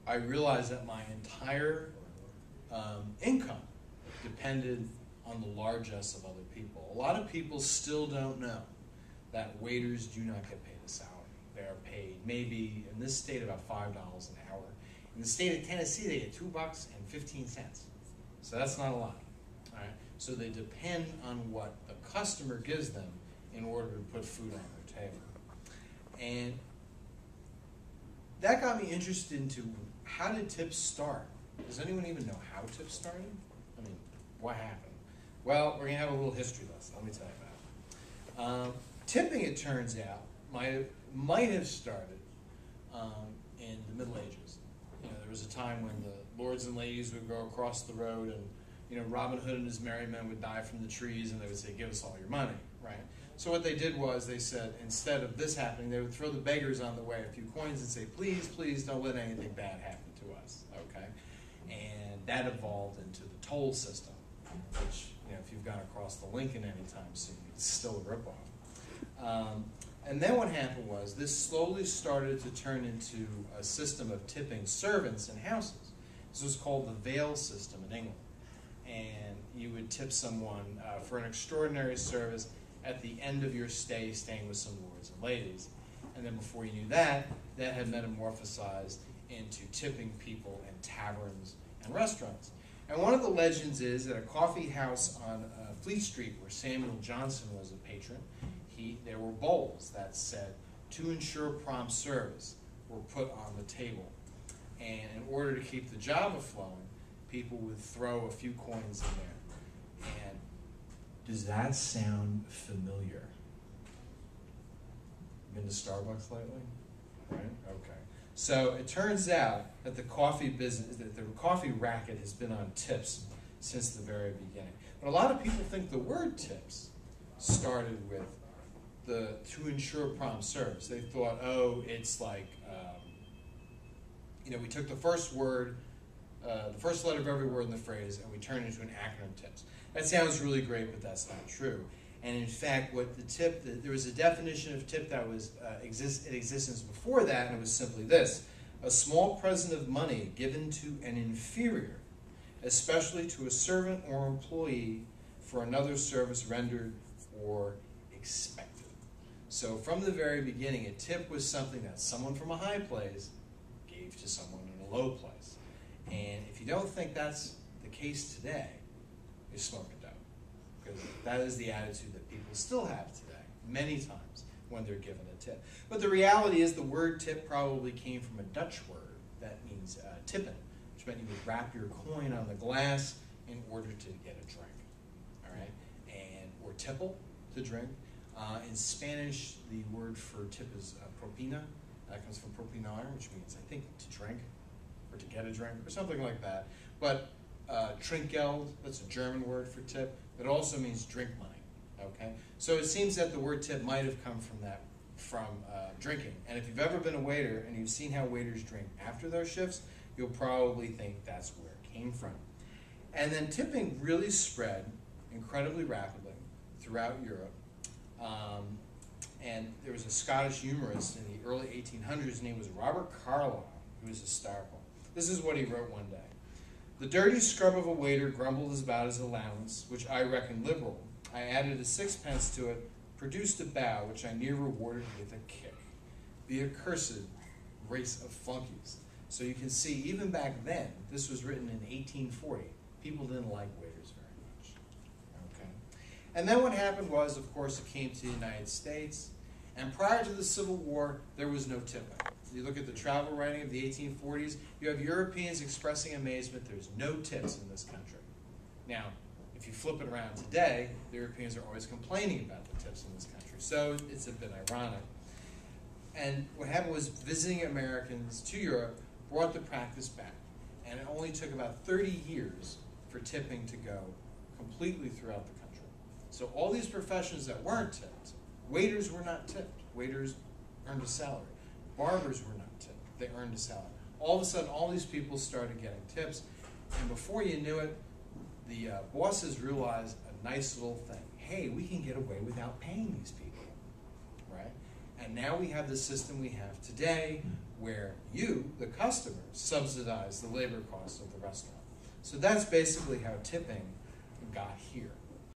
I realized that my entire income depended on the largesse of other people. A lot of people still don't know that waiters do not get paid a salary. They are paid maybe in this state about $5 an hour. In the state of Tennessee, they get $2.15. So that's not a lot. All right. So they depend on what the customer gives them in order to put food on their table. And that got me interested into how did tips start? Does anyone even know how tips started? I mean, what happened? Well, we're going to have a little history lesson. Let me tell you about it. Tipping, it turns out, might have started in the Middle Ages. You know, there was a time when the lords and ladies would go across the road and, you know, Robin Hood and his merry men would die from the trees and they would say, give us all your money, right? So what they did was they said, instead of this happening, they would throw the beggars on the way a few coins and say, please, please don't let anything bad happen to us, okay? And that evolved into the toll system, which, you know, if you've gone across the Lincoln anytime soon, it's still a ripoff. And then what happened was this slowly started to turn into a system of tipping servants in houses. This was called the Vale system in England. And you would tip someone for an extraordinary service at the end of your stay, staying with some lords and ladies. And then before you knew that, that had metamorphosized into tipping people in taverns and restaurants. And one of the legends is that a coffee house on Fleet Street, where Samuel Johnson was a patron, there were bowls that said, to ensure prompt service, were put on the table. And in order to keep the Java flowing, people would throw a few coins in there. And does that sound familiar? Been to Starbucks lately? Right? Okay. So it turns out that the coffee business, that the coffee racket has been on tips since the very beginning. But a lot of people think the word tips started with to ensure prompt service. They thought, oh, it's like, you know, we took the first word, the first letter of every word in the phrase, and we turned it into an acronym tips. That sounds really great, but that's not true. And in fact, what the tip, there was a definition of tip that was in existence before that, and it was simply this: a small present of money given to an inferior, especially to a servant or employee for another service rendered or expected. So from the very beginning, a tip was something that someone from a high place gave to someone in a low place. And if you don't think that's the case today, you're smoking dope. Because that is the attitude that people still have today, many times, when they're given a tip. But the reality is the word tip probably came from a Dutch word that means tippen, which meant you would wrap your coin on the glass in order to get a drink. All right? And, or tipple, to drink. In Spanish, the word for tip is propina. That comes from propinar, which means, I think, to drink, or to get a drink, or something like that. But trinkgeld, that's a German word for tip, that also means drink money, okay? So it seems that the word tip might have come from drinking. And if you've ever been a waiter and you've seen how waiters drink after their shifts, you'll probably think that's where it came from. And then tipping really spread incredibly rapidly throughout Europe. And there was a Scottish humorist in the early 1800s, his name was Robert Carlyle, who was hysterical. This is what he wrote one day. The dirty scrub of a waiter grumbled about his allowance, which I reckoned liberal. I added a sixpence to it, produced a bow, which I near rewarded with a kick. The accursed race of flunkies. So you can see, even back then, this was written in 1840, people didn't like waiters very much. Okay. And then what happened was, of course, it came to the United States, and prior to the Civil War, there was no tipping. You look at the travel writing of the 1840s, you have Europeans expressing amazement there's no tips in this country. Now, if you flip it around today, the Europeans are always complaining about the tips in this country. So it's a bit ironic. And what happened was visiting Americans to Europe brought the practice back. And it only took about 30 years for tipping to go completely throughout the country. So all these professions that weren't tipped, waiters were not tipped. Waiters earned a salary. Barbers were not tipped. They earned a salary. All of a sudden, all these people started getting tips. And before you knew it, the bosses realized a nice little thing. Hey, we can get away without paying these people, right? And now we have the system we have today where you, the customer, subsidize the labor cost of the restaurant. So that's basically how tipping got here.